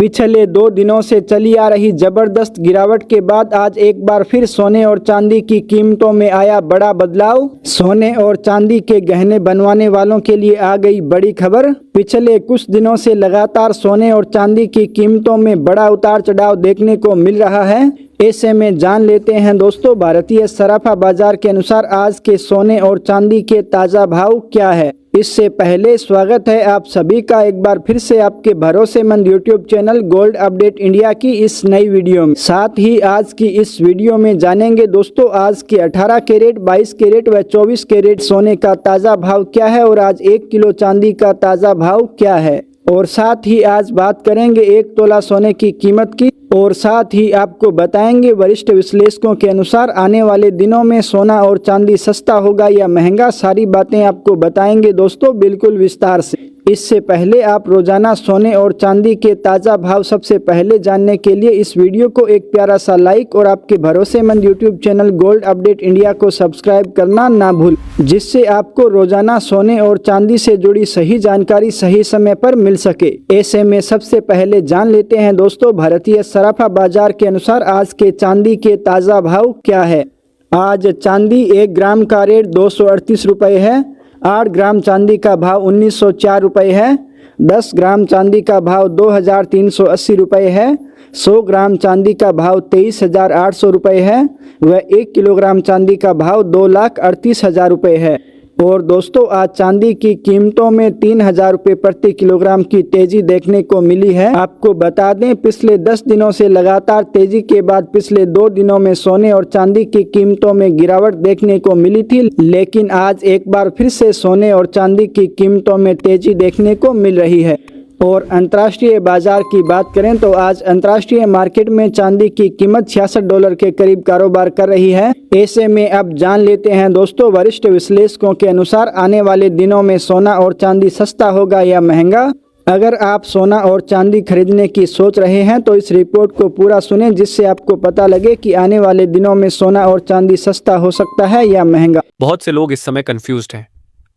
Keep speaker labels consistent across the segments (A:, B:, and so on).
A: पिछले 2 दिनों से चली आ रही जबरदस्त गिरावट के बाद आज एक बार फिर सोने और चांदी की कीमतों में आया बड़ा बदलाव। सोने और चांदी के गहने बनवाने वालों के लिए आ गई बड़ी खबर। पिछले कुछ दिनों से लगातार सोने और चांदी की कीमतों में बड़ा उतार चढ़ाव देखने को मिल रहा है। ऐसे में जान लेते हैं दोस्तों, भारतीय सराफा बाजार के अनुसार आज के सोने और चांदी के ताज़ा भाव क्या है। इससे पहले स्वागत है आप सभी का एक बार फिर से आपके भरोसेमंद YouTube channel gold update India की इस नई वीडियो में। साथ ही आज की इस वीडियो में जानेंगे दोस्तों आज के 18 कैरेट, 22 कैरेट व 24 कैरेट सोने का ताज़ा भाव क्या है और आज 1 किलो चांदी का ताज़ा भाव क्या है। और साथ ही आज बात करेंगे 1 तोला सोने की कीमत की और साथ ही आपको बताएंगे वरिष्ठ विश्लेषकों के अनुसार आने वाले दिनों में सोना और चांदी सस्ता होगा या महंगा। सारी बातें आपको बताएंगे दोस्तों बिल्कुल विस्तार से। इससे पहले आप रोजाना सोने और चांदी के ताज़ा भाव सबसे पहले जानने के लिए इस वीडियो को एक प्यारा सा लाइक और आपके भरोसेमंद YouTube channel gold update India को सब्सक्राइब करना ना भूल, जिससे आपको रोजाना सोने और चांदी से जुड़ी सही जानकारी सही समय पर मिल सके। ऐसे में सबसे पहले जान लेते हैं दोस्तों भारतीय सराफा बाजार के अनुसार आज के चांदी के ताज़ा भाव क्या है। आज चांदी 1 ग्राम का रेट 238 रुपये है। 8 ग्राम चांदी का भाव 1904 रुपये है। 10 ग्राम चांदी का भाव 2380 रुपये है। 100 ग्राम चांदी का भाव 23,800 रुपये है व 1 किलोग्राम चांदी का भाव 2,38,000 रुपये है। और दोस्तों आज चांदी की कीमतों में 3,000 रुपये प्रति किलोग्राम की तेजी देखने को मिली है। आपको बता दें पिछले 10 दिनों से लगातार तेजी के बाद पिछले 2 दिनों में सोने और चांदी की कीमतों में गिरावट देखने को मिली थी, लेकिन आज एक बार फिर से सोने और चांदी की कीमतों में तेजी देखने को मिल रही है। और अंतर्राष्ट्रीय बाजार की बात करें तो आज अंतर्राष्ट्रीय मार्केट में चांदी की कीमत $66 के करीब कारोबार कर रही है। ऐसे में अब जान लेते हैं दोस्तों वरिष्ठ विश्लेषकों के अनुसार आने वाले दिनों में सोना और चांदी सस्ता होगा या महंगा। अगर आप सोना और चांदी खरीदने की सोच रहे हैं तो इस रिपोर्ट को पूरा सुनें, जिससे आपको पता लगे कि आने वाले दिनों में सोना और चांदी सस्ता हो सकता है या महंगा।
B: बहुत से लोग इस समय कंफ्यूज्ड हैं।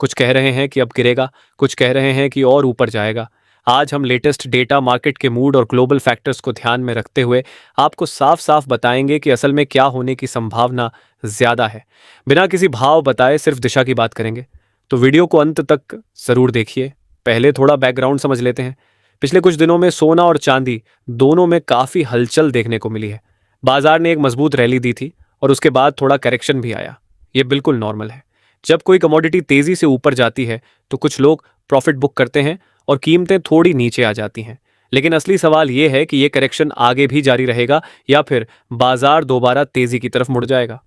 B: कुछ कह रहे हैं कि अब गिरेगा, कुछ कह रहे हैं कि और ऊपर जाएगा। आज हम लेटेस्ट डेटा, मार्केट के मूड और ग्लोबल फैक्टर्स को ध्यान में रखते हुए आपको साफ साफ बताएंगे कि असल में क्या होने की संभावना ज़्यादा है। बिना किसी भाव बताए सिर्फ दिशा की बात करेंगे, तो वीडियो को अंत तक ज़रूर देखिए। पहले थोड़ा बैकग्राउंड समझ लेते हैं। पिछले कुछ दिनों में सोना और चांदी दोनों में काफ़ी हलचल देखने को मिली है। बाजार ने एक मजबूत रैली दी थी और उसके बाद थोड़ा करेक्शन भी आया। ये बिल्कुल नॉर्मल है। जब कोई कमोडिटी तेज़ी से ऊपर जाती है तो कुछ लोग प्रॉफिट बुक करते हैं और कीमतें थोड़ी नीचे आ जाती हैं। लेकिन असली सवाल यह है कि यह करेक्शन आगे भी जारी रहेगा या फिर बाजार दोबारा तेजी की तरफ मुड़ जाएगा।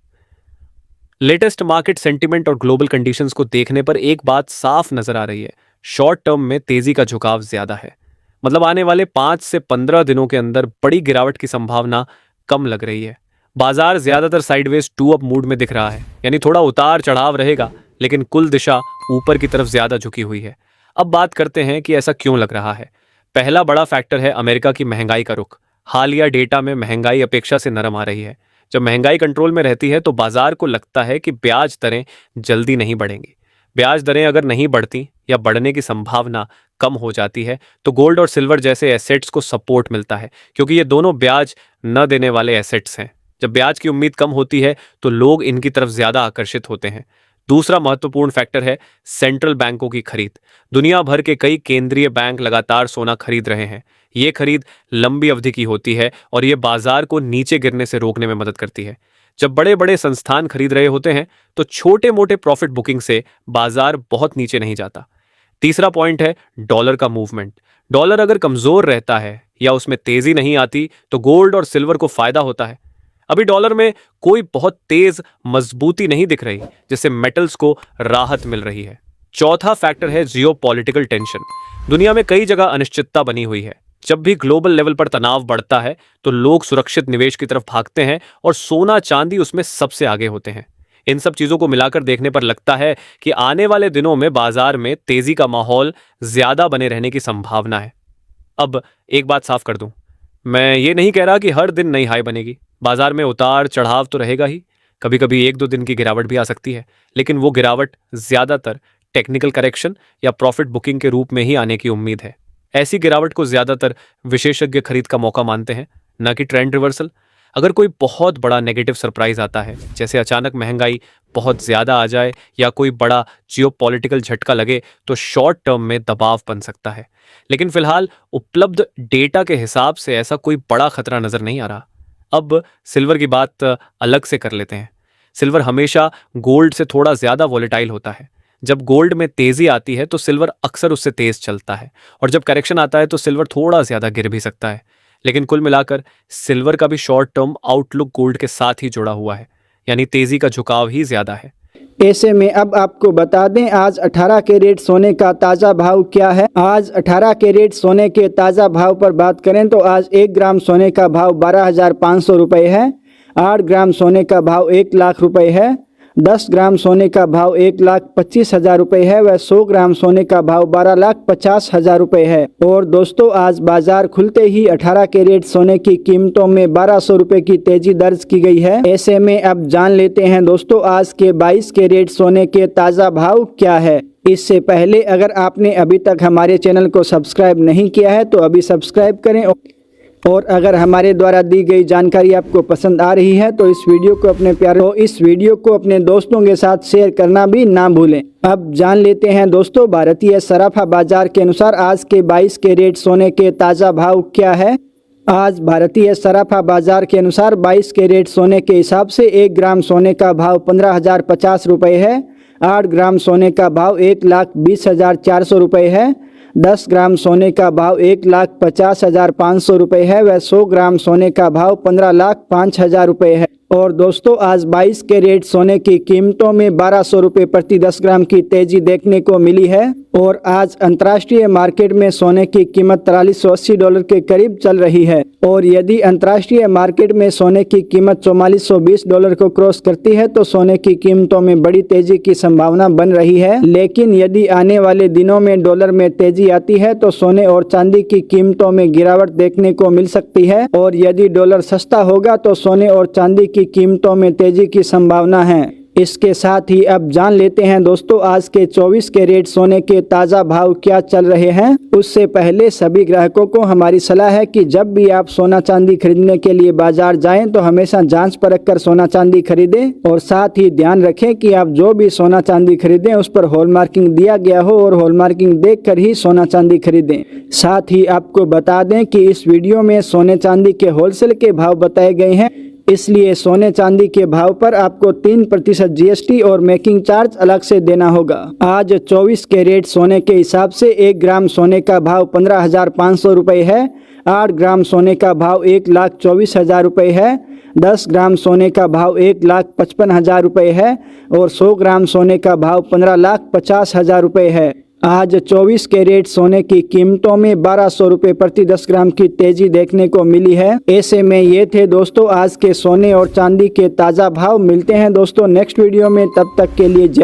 B: लेटेस्ट मार्केट सेंटीमेंट और ग्लोबल कंडीशंस को देखने पर एक बात साफ नजर आ रही है, शॉर्ट टर्म में तेजी का झुकाव ज्यादा है। मतलब आने वाले 5 से 15 दिनों के अंदर बड़ी गिरावट की संभावना कम लग रही है। बाजार ज्यादातर साइडवेज टू अप मूड में दिख रहा है, यानी थोड़ा उतार चढ़ाव रहेगा लेकिन कुल दिशा ऊपर की तरफ ज्यादा झुकी हुई है। अब बात करते हैं कि ऐसा क्यों लग रहा है। पहला बड़ा फैक्टर है अमेरिका की महंगाई का रुख। हालिया डेटा में महंगाई अपेक्षा से नरम आ रही है। जब महंगाई कंट्रोल में रहती है तो बाजार को लगता है कि ब्याज दरें जल्दी नहीं बढ़ेंगी। ब्याज दरें अगर नहीं बढ़ती या बढ़ने की संभावना कम हो जाती है तो गोल्ड और सिल्वर जैसे एसेट्स को सपोर्ट मिलता है, क्योंकि ये दोनों ब्याज न देने वाले एसेट्स हैं। जब ब्याज की उम्मीद कम होती है तो लोग इनकी तरफ ज्यादा आकर्षित होते हैं। दूसरा महत्वपूर्ण फैक्टर है सेंट्रल बैंकों की खरीद। दुनिया भर के कई केंद्रीय बैंक लगातार सोना खरीद रहे हैं। ये खरीद लंबी अवधि की होती है और ये बाजार को नीचे गिरने से रोकने में मदद करती है। जब बड़े बड़े संस्थान खरीद रहे होते हैं तो छोटे मोटे प्रॉफिट बुकिंग से बाजार बहुत नीचे नहीं जाता। तीसरा पॉइंट है डॉलर का मूवमेंट। डॉलर अगर कमजोर रहता है या उसमें तेजी नहीं आती तो गोल्ड और सिल्वर को फायदा होता है। अभी डॉलर में कोई बहुत तेज मजबूती नहीं दिख रही, जिससे मेटल्स को राहत मिल रही है। चौथा फैक्टर है जियोपॉलिटिकल टेंशन। दुनिया में कई जगह अनिश्चितता बनी हुई है। जब भी ग्लोबल लेवल पर तनाव बढ़ता है तो लोग सुरक्षित निवेश की तरफ भागते हैं और सोना चांदी उसमें सबसे आगे होते हैं। इन सब चीजों को मिलाकर देखने पर लगता है कि आने वाले दिनों में बाजार में तेजी का माहौल ज्यादा बने रहने की संभावना है। अब एक बात साफ कर दूं, मैं ये नहीं कह रहा कि हर दिन नई हाई बनेगी। बाजार में उतार चढ़ाव तो रहेगा ही। कभी कभी 1-2 दिन की गिरावट भी आ सकती है, लेकिन वो गिरावट ज्यादातर टेक्निकल करेक्शन या प्रॉफिट बुकिंग के रूप में ही आने की उम्मीद है। ऐसी गिरावट को ज्यादातर विशेषज्ञ खरीद का मौका मानते हैं, न कि ट्रेंड रिवर्सल। अगर कोई बहुत बड़ा नेगेटिव सरप्राइज आता है, जैसे अचानक महंगाई बहुत ज्यादा आ जाए या कोई बड़ा जियोपॉलिटिकल झटका लगे, तो शॉर्ट टर्म में दबाव बन सकता है। लेकिन फिलहाल उपलब्ध डेटा के हिसाब से ऐसा कोई बड़ा खतरा नजर नहीं आ रहा। अब सिल्वर की बात अलग से कर लेते हैं। सिल्वर हमेशा गोल्ड से थोड़ा ज्यादा वॉलेटाइल होता है। जब गोल्ड में तेजी आती है तो सिल्वर अक्सर उससे तेज चलता है, और जब करेक्शन आता है तो सिल्वर थोड़ा ज्यादा गिर भी सकता है। लेकिन कुल मिलाकर सिल्वर का भी शॉर्ट टर्म आउटलुक गोल्ड के साथ ही जुड़ा हुआ है, यानी तेजी का झुकाव ही ज्यादा है।
A: ऐसे में अब आपको बता दें आज 18 कैरेट सोने का ताज़ा भाव क्या है। आज 18 कैरेट सोने के ताज़ा भाव पर बात करें तो आज 1 ग्राम सोने का भाव 12,500 रुपये है। 8 ग्राम सोने का भाव 1 लाख रुपये है। 10 ग्राम सोने का भाव 1,25,000 रुपये है व 100 ग्राम सोने का भाव 12,50,000 रुपये है। और दोस्तों आज बाजार खुलते ही 18 कैरेट सोने की कीमतों में 1,200 रुपये की तेजी दर्ज की गई है। ऐसे में अब जान लेते हैं दोस्तों आज के 22 कैरेट सोने के ताज़ा भाव क्या है। इससे पहले अगर आपने अभी तक हमारे चैनल को सब्सक्राइब नहीं किया है तो अभी सब्सक्राइब करें, और अगर हमारे द्वारा दी गई जानकारी आपको पसंद आ रही है तो इस वीडियो को अपने दोस्तों के साथ शेयर करना भी ना भूलें। अब जान लेते हैं दोस्तों भारतीय सराफा बाजार के अनुसार आज के 22 कैरेट सोने के ताज़ा भाव क्या है। आज भारतीय सराफा बाजार के अनुसार 22 कैरेट सोने के हिसाब से 1 ग्राम सोने का भाव 15,050 रुपये है। 8 ग्राम सोने का भाव 1,20,400 रुपये है। 10 ग्राम सोने का भाव 1,50,500 रुपये है व 100 ग्राम सोने का भाव 15,05,000 रुपये है। और दोस्तों आज 22 कैरेट सोने की कीमतों में 1,200 रुपये प्रति 10 ग्राम की तेजी देखने को मिली है। और आज अंतर्राष्ट्रीय मार्केट में सोने की कीमत $4380 के करीब चल रही है। और यदि अंतर्राष्ट्रीय मार्केट में सोने की कीमत $4420 को क्रॉस करती है तो सोने की कीमतों में बड़ी तेजी की संभावना बन रही है। लेकिन यदि आने वाले दिनों में डॉलर में तेजी आती है तो सोने और चांदी की कीमतों में गिरावट देखने को मिल सकती है। और यदि डॉलर सस्ता होगा तो सोने और चांदी की कीमतों में तेजी की संभावना है। इसके साथ ही अब जान लेते हैं दोस्तों आज के 24 कैरेट सोने के ताज़ा भाव क्या चल रहे हैं। उससे पहले सभी ग्राहकों को हमारी सलाह है कि जब भी आप सोना चांदी खरीदने के लिए बाजार जाएं तो हमेशा जांच परख कर सोना चांदी खरीदें, और साथ ही ध्यान रखें कि आप जो भी सोना चांदी खरीदें उस पर हॉलमार्किंग दिया गया हो और हॉलमार्किंग देखकर ही सोना चांदी खरीदें। साथ ही आपको बता दें कि इस वीडियो में सोने चांदी के होलसेल के भाव बताए गए हैं, इसलिए सोने चांदी के भाव पर आपको 3% जीएसटी और मेकिंग चार्ज अलग से देना होगा। आज 24 कैरेट सोने के हिसाब से 1 ग्राम सोने का भाव 15,500 रुपये है। 8 ग्राम सोने का भाव 1,24,000 रुपये है। 10 ग्राम सोने का भाव 1,55,000 रुपये है और 100 ग्राम सोने का भाव 15,50,000 रुपये है। आज 24 कैरेट सोने की कीमतों में 1,200 रुपये प्रति 10 ग्राम की तेजी देखने को मिली है। ऐसे में ये थे दोस्तों आज के सोने और चांदी के ताज़ा भाव। मिलते हैं दोस्तों नेक्स्ट वीडियो में, तब तक के लिए जय